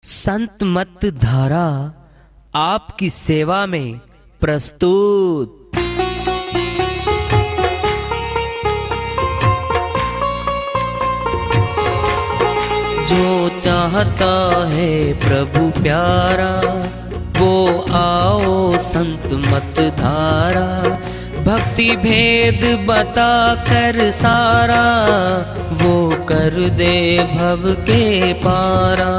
संत मत धारा आपकी सेवा में प्रस्तुत। जो चाहता है प्रभु प्यारा वो आओ संत मत धारा। भक्ति भेद बता कर सारा वो कर दे भव के पारा।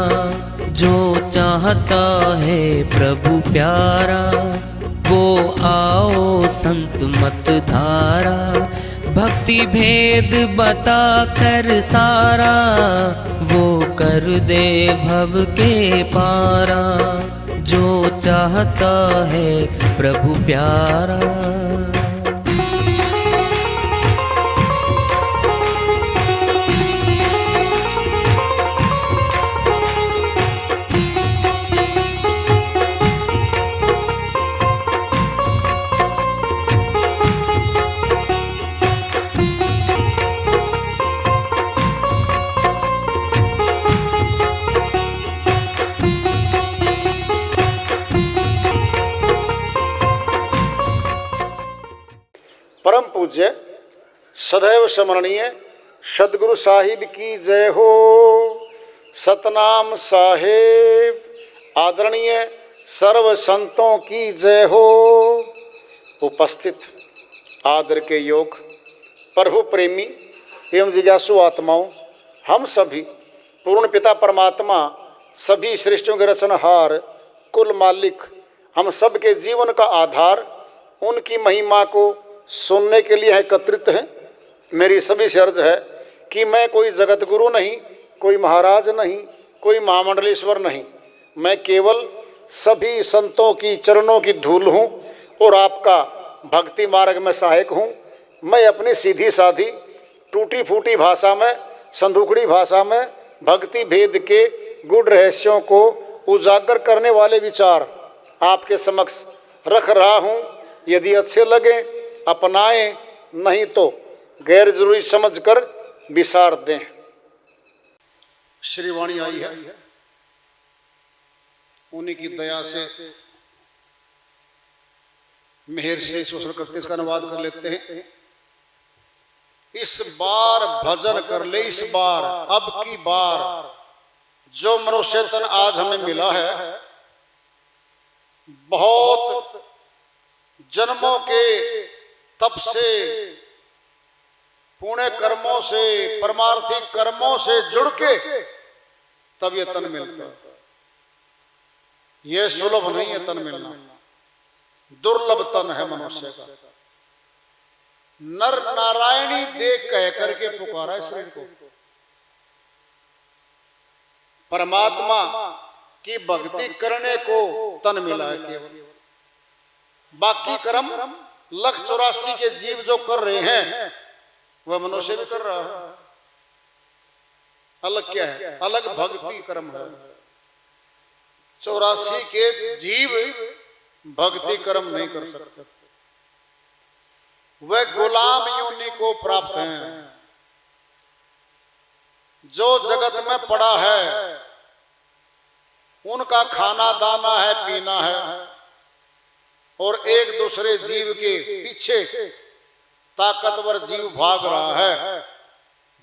जो चाहता है प्रभु प्यारा वो आओ संत मत धारा। भक्ति भेद बता कर सारा वो कर दे भव के पारा। जो चाहता है प्रभु प्यारा। परम पूज्य सदैव स्मरणीय सदगुरु साहिब की जय हो। सतनाम साहिब आदरणीय सर्व संतों की जय हो। उपस्थित आदर के योग प्रभु प्रेमी एवं जिज्ञासु आत्माओं, हम सभी पूर्ण पिता परमात्मा सभी सृष्टियों के रचनहार कुल मालिक हम सब के जीवन का आधार उनकी महिमा को सुनने के लिए एकत्रित हैं। मेरी सभी से अर्ज है कि मैं कोई जगत गुरु नहीं, कोई महाराज नहीं, कोई महामंडलेश्वर नहीं, मैं केवल सभी संतों की चरणों की धूल हूँ और आपका भक्ति मार्ग में सहायक हूँ। मैं अपनी सीधी साधी टूटी फूटी भाषा में, संदूकड़ी भाषा में भक्ति भेद के गूढ़ रहस्यों को उजागर करने वाले विचार आपके समक्ष रख रहा हूँ। यदि अच्छे लगे अपनाएं, नहीं तो गैर जरूरी समझकर विसार दें। श्री वाणी आई है, उन्हीं की दया से मेहर से शोषण करते इसका अनुवाद कर लेते हैं। इस बार भजन कर ले, इस बार अब की बार जो मनुष्य तन आज हमें मिला है, बहुत जन्मों के तप से, पुण्य कर्मों से, परमार्थी कर्मों से जुड़ के तब ये तन मिलता है। यह सुलभ नहीं है तन मिलना, दुर्लभ तन है मनुष्य का। नर नारायणी देख कह करके पुकारा है शरीर को। परमात्मा की भक्ति करने को तन मिला है केवल। बाकी कर्म 184 के जीव जो कर रहे हैं वह मनुष्य भी कर रहा है। अलग क्या है? अलग भक्ति कर्म है। 84 के जीव भक्ति कर्म नहीं कर सकते, वह गुलाम योनि को प्राप्त हैं। जो जगत में पड़ा है उनका खाना दाना है, पीना है, और एक दूसरे जीव के पीछे ताकतवर जीव भाग रहा है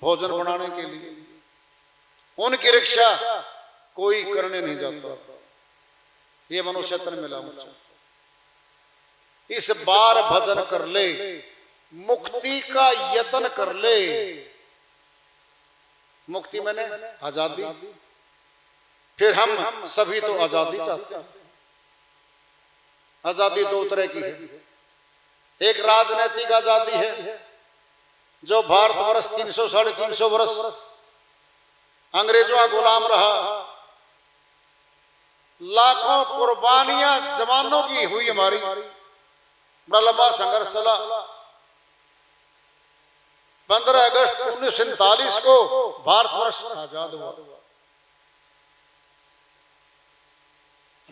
भोजन बनाने के लिए। उनकी रक्षा कोई करने नहीं जाता। ये मनुष्य तन मिला मुझे। इस बार भजन कर ले, मुक्ति का यत्न कर ले। मुक्ति मैंने आजादी। फिर हम सभी तो आजादी चाहते हैं। आजादी दो तरह की है। एक राजनीतिक आजादी है जो भारतवर्ष 300 साढ़े 300 वर्ष अंग्रेजों का गुलाम रहा। लाखों कुर्बानियां जवानों की हुई, हमारी बड़ा लंबा संघर्ष चला। 15 अगस्त 1947 को भारतवर्ष आजाद हुआ।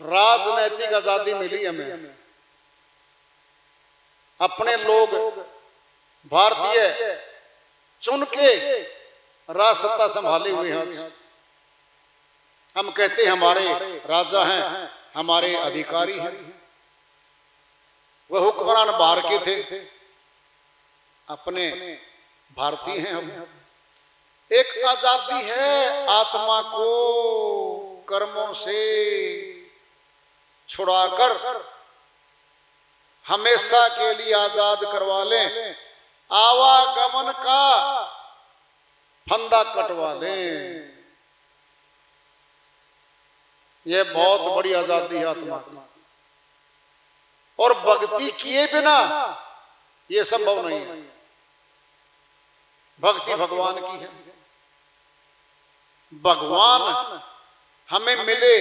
राजनैतिक आजादी मिली हमें। अपने लोग भारतीय चुन के राज सत्ता संभाले हुए हैं। हम कहते हैं हमारे राजा हैं, हमारे अधिकारी हैं। वह हुक्मरान बाहर के थे, अपने भारतीय हैं हम। एक आजादी है आत्मा को कर्मों से छुड़ाकर हमेशा के लिए आजाद करवा लें, आवागमन का फंदा कटवा लें। यह बहुत बड़ी आजादी है आत्मा की, और भक्ति किए बिना यह संभव नहीं है। भक्ति भगवान की है। भगवान हमें मिले,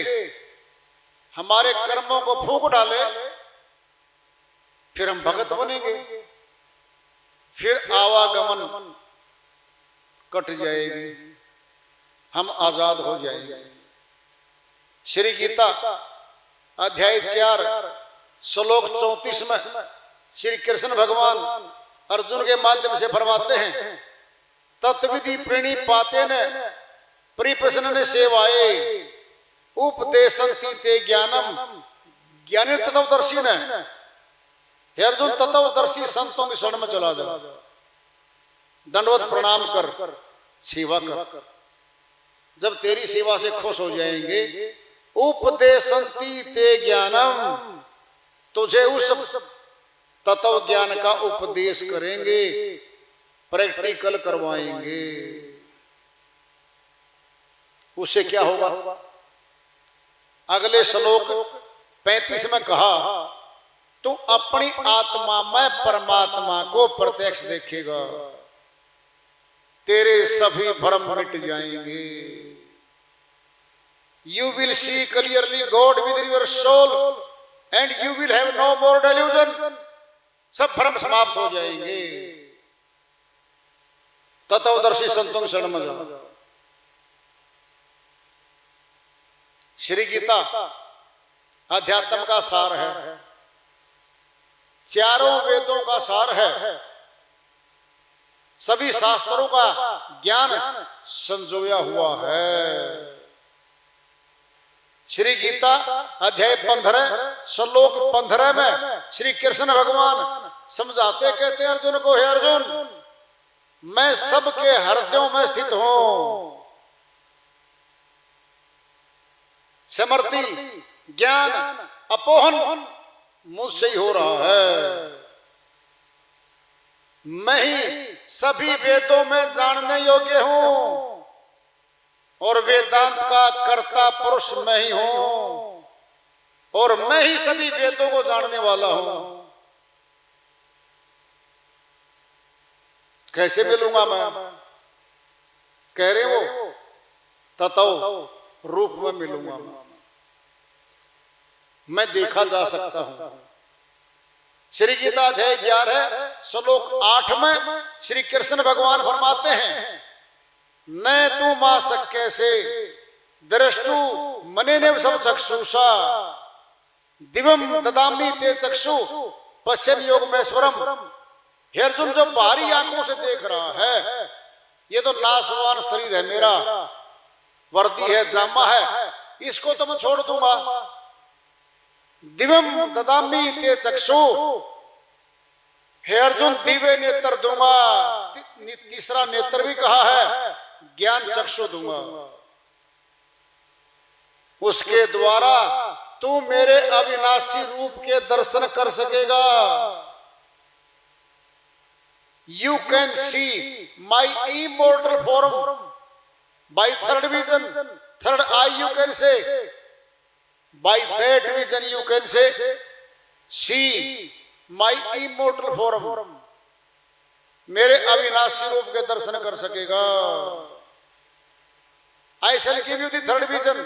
हमारे कर्मों को फूंक डाले, फिर हम भगत बनेंगे, फिर आवागमन कट जाएगी, हम आजाद हो जाएंगे। श्री गीता अध्याय 4 श्लोक 34 में श्री कृष्ण भगवान अर्जुन के माध्यम से फरमाते हैं, तत्विधि प्रणिपाते न परिप्रश्न ने सेवाए उपदेशंति ते ज्ञानम ज्ञानी तत्वदर्शी ने। हे अर्जुन, तत्वदर्शी संतों की शरण में चला जाओ, दंडवत प्रणाम कर सेवा कर। जब तेरी सेवा से खुश हो जाएंगे, उपदेशंति ते ज्ञानम, तुझे उस तत्व ज्ञान का उपदेश करेंगे, प्रैक्टिकल करवाएंगे। उससे क्या होगा? अगले श्लोक 35 में कहा, तू अपनी आत्मा में परमात्मा को प्रत्यक्ष देखेगा, तेरे सभी भ्रम मिट जाएंगे। You will see clearly God within your soul and you will have no more delusion. सब भ्रम समाप्त हो जाएंगे। तत्वदर्शी संतों की शरण में जाओ। श्री गीता अध्यात्म का सार है, चारों वेदों का सार है, सभी शास्त्रों का ज्ञान संजोया हुआ है। श्री गीता अध्याय 15 श्लोक 15 में श्री कृष्ण भगवान समझाते कहते हैं अर्जुन को, हे अर्जुन, मैं सबके हृदयों में स्थित हूं। समर्थि ज्ञान अपोहन मुझसे ही हो रहा है। मैं ही सभी वेदों में जानने योग्य हूं और वेदांत का कर्ता पुरुष मैं ही हूं, और मैं ही सभी वेदों को जानने वाला हूं। कैसे मिलूंगा मैं? कह रहे हो तत्व रूप में मिलूंगा मैं देखा जा सकता हूं। श्री गीता अध्याय 11 श्लोक 8 में श्री कृष्ण भगवान फरमाते हैं, न तू मा सक्के से दृष्टु मने ने सब चक्षुषा दिवम ददामी ते चक्षु पश्चिम योग में स्वरम। हे अर्जुन, जो बाहरी आंखों से देख रहा है, ये तो नाशवान शरीर है मेरा, वर्दी है, जामा है, इसको तो मैं छोड़ दूंगा। दिवम ददामी ते चक्षु, हे अर्जुन, दिव्य नेत्र दूंगा। तीसरा नेत्र भी कहा है, ज्ञान चक्षु दूंगा। उसके द्वारा तू मेरे अविनाशी रूप के दर्शन कर सकेगा। You can see my immortal form by third vision, third eye you can say. By that vision you can say, see my immortal form. मेरे अविनाशी रूप के दर्शन कर सकेगा। I shall give you the third vision.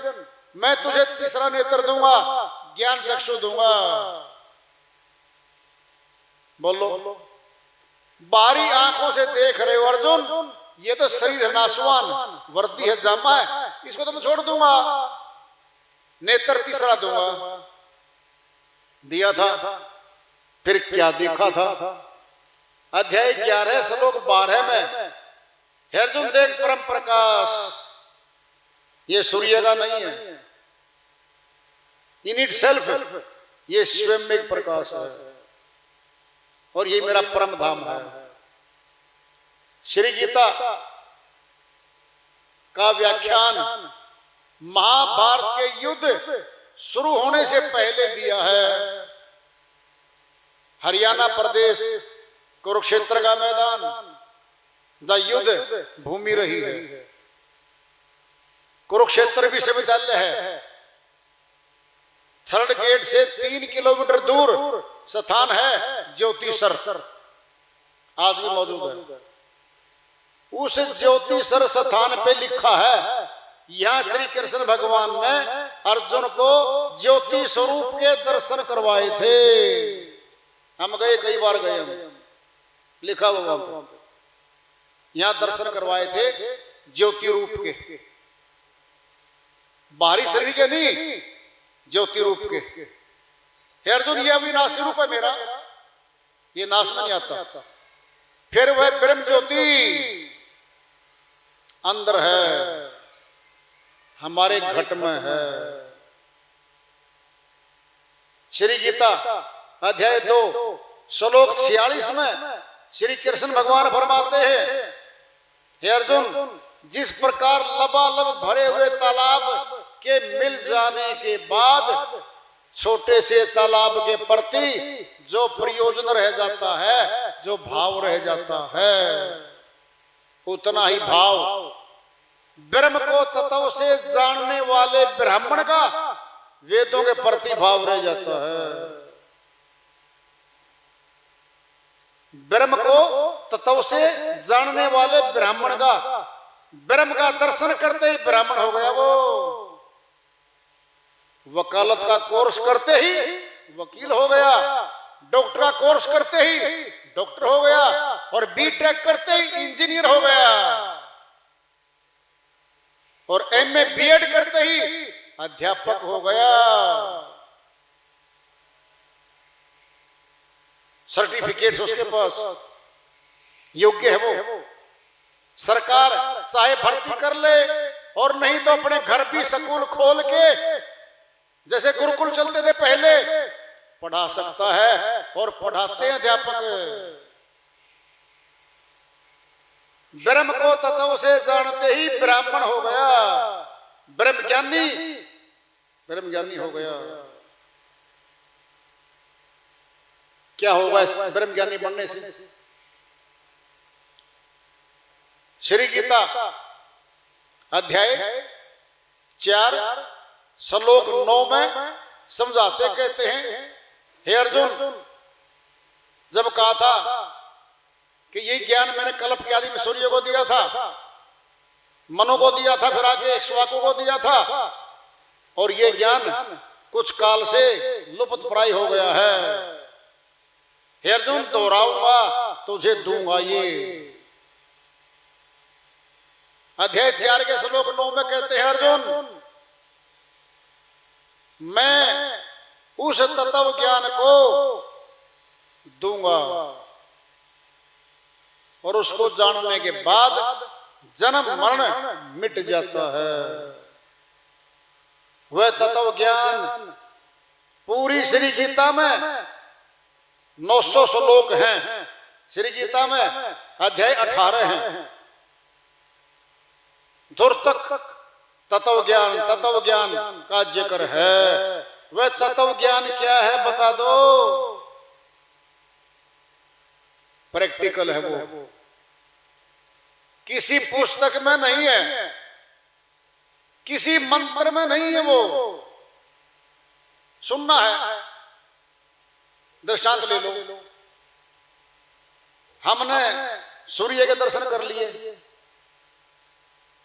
मैं तुझे तीसरा नेत्र दूंगा, ज्ञान चक्षु दूंगा। बोलो, बाहरी आंखों से देख रहे हो अर्जुन, ये तो शरीर है नाशवान, वर्दी है, जामा है, इसको तो मैं छोड़ दूंगा। नेत्र तीसरा दूंगा। दिया था, फिर क्या देखा था? अध्याय 11 श्लोक 12 में, हे अर्जुन, देख परम प्रकाश ये सूर्य का नहीं है, इन इट सेल्फ ये स्वयं में एक प्रकाश है और ये मेरा परम धाम है। श्री गीता का व्याख्यान महाभारत के युद्ध शुरू होने से पहले दिया है। हरियाणा प्रदेश कुरुक्षेत्र का मैदान द युद्ध भूमि रही है। कुरुक्षेत्र विश्वविद्यालय है, थर्ड गेट से 3 किलोमीटर दूर स्थान है ज्योतिसर, आज भी मौजूद है। उस ज्योतिसर स्थान पे लिखा है, यहां श्री कृष्ण भगवान ने अर्जुन को ज्योति स्वरूप के दर्शन करवाए थे। हम गए, कई बार गए हम, लिखा हुआ यहां दर्शन करवाए थे ज्योति रूप के, बाहरी शरीर के नहीं, ज्योति रूप के। हे अर्जुन, ये अविनाशी रूप है मेरा, ये नाश में नहीं आता। फिर वह ब्रह्म ज्योति अंदर है, हमारे घट में है। श्री गीता अध्याय 2 श्लोक 46 में श्री कृष्ण भगवान फरमाते हैं, हे अर्जुन, जिस प्रकार लबालब भरे हुए तालाब के मिल जाने के बाद छोटे से तालाब के प्रति जो प्रयोजन रह जाता है, जो भाव रह जाता है, उतना ही भाव ब्रह्म को तत्व से जानने वाले ब्राह्मण का वेदों के प्रति भाव रह जाता है। ब्रह्म को तत्व से जानने वाले ब्राह्मण का, ब्रह्म का दर्शन करते ही ब्राह्मण हो गया वो। वकालत का कोर्स करते ही वकील हो गया, डॉक्टर का कोर्स करते ही डॉक्टर हो गया, और बीटेक करते ही इंजीनियर हो गया, और एमए बीएड करते ही अध्यापक हो गया। सर्टिफिकेट उसके पास, योग्य है वो। सरकार चाहे भर्ती कर ले और नहीं तो अपने घर भी स्कूल खोल के, जैसे गुरुकुल चलते थे पहले, पढ़ा सकता है और पढ़ाते हैं अध्यापक। ब्रह्म को तत्व से जानते ही ब्राह्मण हो गया, ब्रह्मज्ञानी, ब्रह्मज्ञानी हो गया। क्या होगा इस ब्रह्मज्ञानी बनने से? श्री गीता अध्याय 4 श्लोक 9 में समझाते कहते हैं, हे अर्जुन, जब कहा था कि ये ज्ञान मैंने कल्प के आदि में सूर्य को दिया था, मनु को दिया था, फिर आगे इक्ष्वाकु को दिया था, और ये ज्ञान कुछ काल से लुप्त प्राय हो गया है। हे अर्जुन, दोहराऊंगा तुझे दूंगा ये। अध्याय 4 के श्लोक 9 में कहते हैं, अर्जुन, मैं उस तत्व ज्ञान को दूंगा और उसको जानने के बाद जन्म मरण मिट जाता है। वह तत्व ज्ञान पूरी श्री गीता में 900 श्लोक हैं। श्री गीता में अध्याय 18 हैं। दूर तक तत्व ज्ञान का जिक्र है। वह तत्व ज्ञान क्या है बता दो। प्रैक्टिकल है वो, किसी पुस्तक में नहीं है, किसी मंत्र में नहीं है, वो सुनना है। दृष्टांत ले लो, हमने सूर्य के दर्शन कर लिए,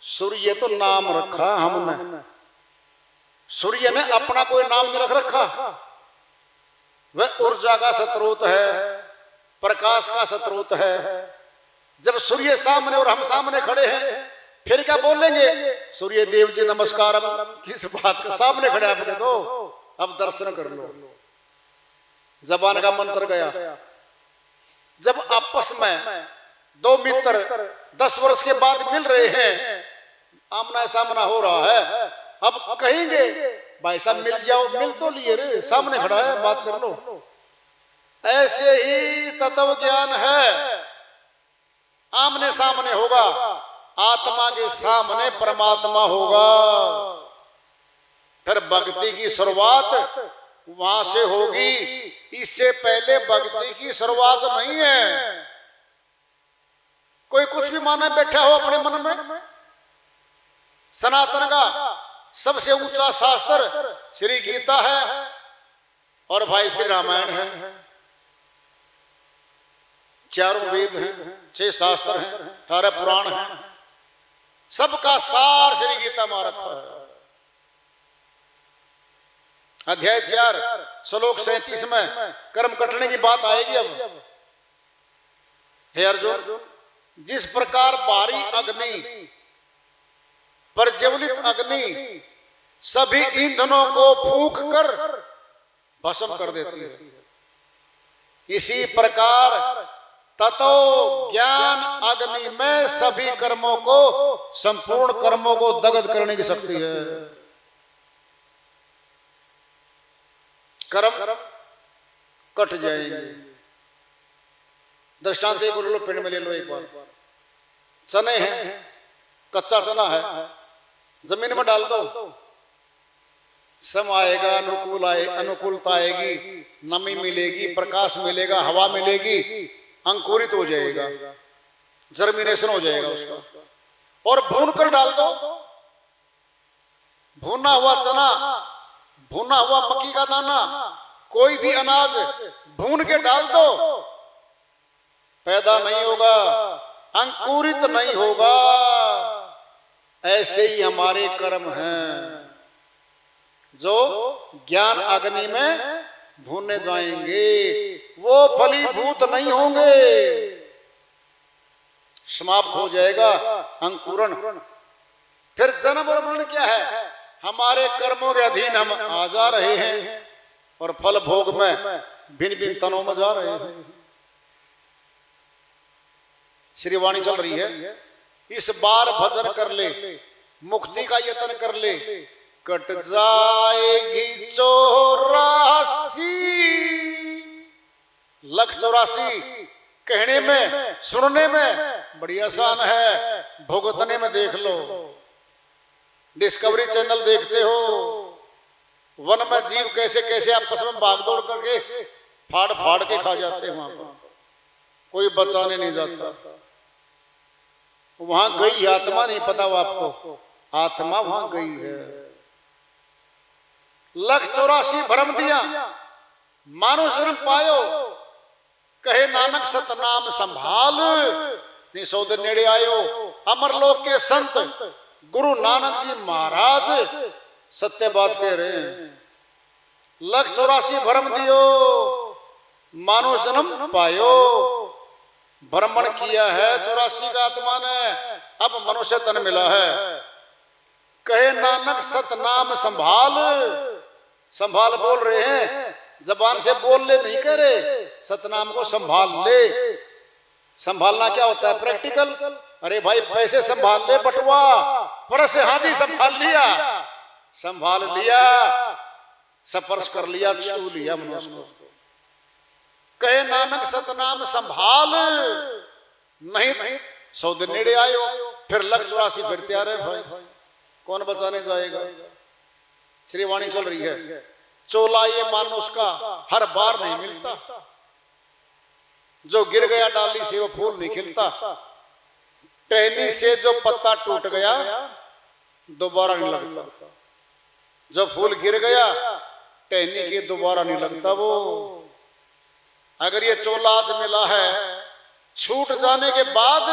सूर्य तो नाम रखा हमने, सूर्य ने अपना कोई नाम नहीं रख रखा। वह ऊर्जा का स्रोत है, प्रकाश का स्रोत है। जब सूर्य सामने और हम सामने खड़े हैं, फिर क्या बोलेंगे? सूर्य देव जी नमस्कार। किस बात का? सामने खड़े आपने तो, अब दर्शन कर लो। जबान का मंत्र गया। जब आपस में दो मित्र 10 वर्ष के बाद मिल रहे हैं, आमना सामना हो रहा है। अब कहेंगे भाई साहब मिल जाओ, मिल तो लिए रे, सामने खड़ा है, बात कर लो। ऐसे ही तत्व ज्ञान है, आमने सामने होगा, आत्मा के सामने परमात्मा होगा। फिर भक्ति की शुरुआत वहां से होगी, इससे पहले भक्ति की शुरुआत नहीं है। कोई कुछ भी माने बैठा हो अपने मन में। सनातन का सबसे ऊंचा शास्त्र श्री गीता है और भाई श्री रामायण है, चारों वेद हैं, 6 शास्त्र हैं, 18 पुराण हैं, सबका सार श्री गीता में रखा है। अध्याय 4 श्लोक 37 में कर्म कटने की बात आएगी। अब हे अर्जुन, जिस प्रकार बाहरी अग्नि, प्रज्वलित अग्नि सभी ईंधनों को फूंक कर भस्म कर देती है, इसी प्रकार ततो ज्ञान अग्नि में सभी कर्मों को, संपूर्ण कर्मों को दग्ध करने की शक्ति है। कर्म कट जाएंगे। दृष्टांत एक लो, पेड़ में ले लो एक बार। चने हैं, कच्चा चना है, जमीन में डाल दो, सम आएगा, अनुकूलता आएगी, नमी मिलेगी, प्रकाश मिलेगा, हवा मिलेगी, अंकुरित हो जाएगा, जर्मिनेशन हो जाएगा उसका। और भून कर डाल दो, भुना हुआ चना, भुना हुआ मक्की का दाना, कोई भी अनाज भून के डाल दो, पैदा नहीं होगा, अंकुरित नहीं होगा। ऐसे ही हमारे कर्म हैं जो ज्ञान अग्नि में भूने जाएंगे, वो फलीभूत नहीं होंगे, समाप्त हो जाएगा अंकुरण। फिर जन्म और मरण क्या है? हमारे कर्मों के अधीन हम आ जा रहे हैं और फल भोग में भिन्न भिन्न तनों में जा रहे हैं। श्री वाणी चल रही है, इस बार भजन कर ले, मुक्ति का यत्न कर ले, कट जाएगी 84 लख 84। कहने में, सुनने में बड़ी आसान है, भुगतने में देख लो। डिस्कवरी चैनल देखते हो, वन में जीव कैसे कैसे आपस में भागदौड़ करके फाड़ फाड़ के खा जाते हैं, वहां पर कोई बचाने नहीं जाता। वहां गई आत्मा, नहीं पता वो आपको, आत्मा वहां गई है। लख 84 भ्रम दिया, मानो जन्म पायो, कहे नानक सतनाम संभाल, निसौद नेड़े आयो। अमरलोक के संत गुरु नानक जी महाराज सत्य बात कह रहे हैं। लख 84 भ्रम दियो, मानो जन्म पायो। भ्रमण किया है 84 का आत्मा ने, अब मनुष्य तन मिला है। कहे नानक सतनाम संभाल, संभाल बोल रहे हैं, जबान से बोल ले नहीं कह रहे, सतनाम को संभाल ले। संभालना क्या होता है? प्रैक्टिकल। अरे भाई पैसे संभाल ले, बटुआ परस, हाँ जी संभाल लिया, संभाल लिया, स्पर्श कर लिया, छू लिया मनुष्य को। कहे नानक सतनाम संभाल, नहीं 100 दिन नेड़े आयो। फिर लख 84 फिर तैयार है भाई, कौन बचाने जाएगा? श्री वाणी चल रही है, चोला ये मानुष का हर बार नहीं मिलता, जो गिर गया डाली से वो फूल नहीं खिलता, टहनी से जो पत्ता टूट गया दोबारा नहीं लगता, जो फूल गिर गया टहनी के दोबारा नहीं लगता वो। अगर ये चोला आज मिला है, छूट जाने के बाद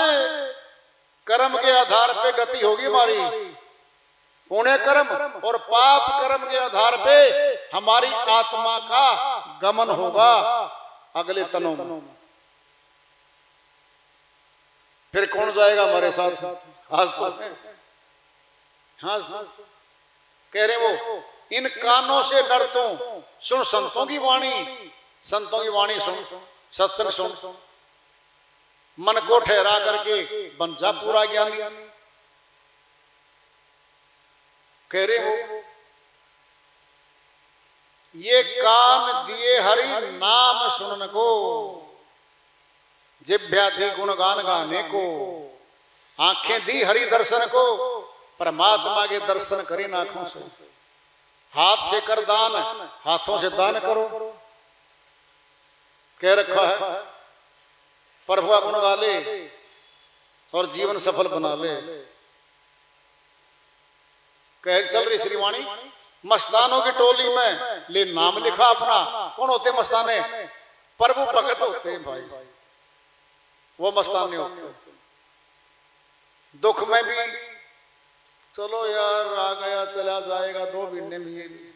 कर्म के आधार पे गति होगी हमारी, पुण्य कर्म और पाप कर्म के आधार पे हमारी आत्मा का गमन होगा अगले तनों में। फिर कौन जाएगा हमारे साथ? आज तो कह रहे वो, इन कानों से डरतो सुन संतों की वाणी, संतों की वाणी सुन, सत्संग सुन, मन को ठहरा करके बन जा पूरा ज्ञानी। कह रहे हो ये कान दिए हरि नाम सुनन को, जिभ्या दी गुणगान गाने को, आंखें दी हरि दर्शन को, परमात्मा के दर्शन करें आंखों से, हाथ से कर दान, हाथों से दान करो, कह रखा है। प्रभु का गुण गा ले और जीवन सफल बना ले। कह चल रही श्रीवाणी, मस्तानों की टोली में ले नाम लिखा अपना। कौन होते मस्ताने? प्रभु भगत होते हैं भाई, वो मस्ताने होते। दुख में भी चलो यार आ गया चला जाएगा, 2 महीने में ये भी,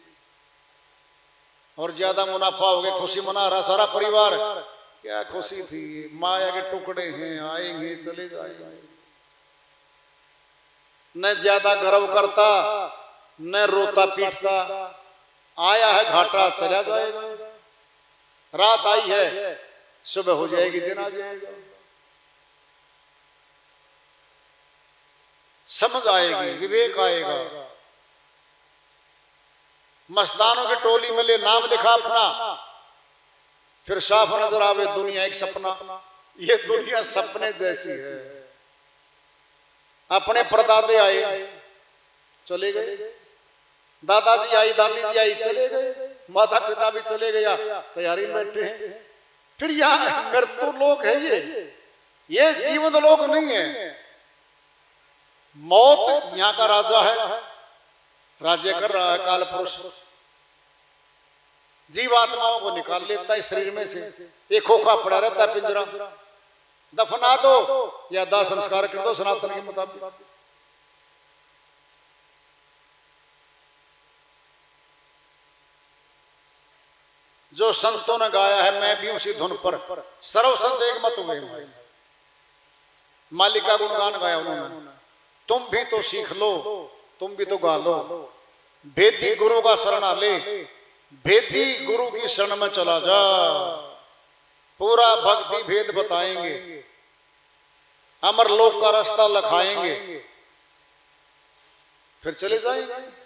और ज्यादा मुनाफा हो गया, खुशी मना रहा सारा परिवार। क्या खुशी थी, माया के टुकड़े हैं, आएंगे चले जाएंगे। न ज्यादा गर्व करता न रोता पीटता, आया है घाटा चला जाएगा, रात आई है सुबह हो जाएगी, दिन आ जाएगा, समझ आएगी, विवेक आएगा। मस्तानों की टोली में ले नाम लिखा अपना, फिर साफ नजर आवे दुनिया एक सपना। ये दुनिया सपने जैसी है। अपने परदादे आए चले गए, दादाजी आई दादी जी आई चले गए, माता पिता भी चले गया, तैयारी में बैठे हैं। फिर यहाँ मृत्यु लोक है, ये जीवन लोक नहीं है। मौत यहाँ का राजा है, राज्य कर रहा है काल पुरुष। जीवात्माओं को निकाल लेता है शरीर में से, एक खोखा पड़ा रहता है पिंजरा, दफना दो या दाह संस्कार कर दो सनातन के मुताबिक। जो संतों ने गाया है, मैं भी उसी धुन पर, सर्व संत एक मत हुए। मालिक का गुणगान गाया उन्होंने। तुम भी तो सीख लो, तुम भी तो गा लो, भेदी गुरु का शरण ले, भेदी गुरु की शरण में चला जा, पूरा भक्ति भेद बताएंगे, अमर लोक का रास्ता लखाएंगे, फिर चले जाएंगे।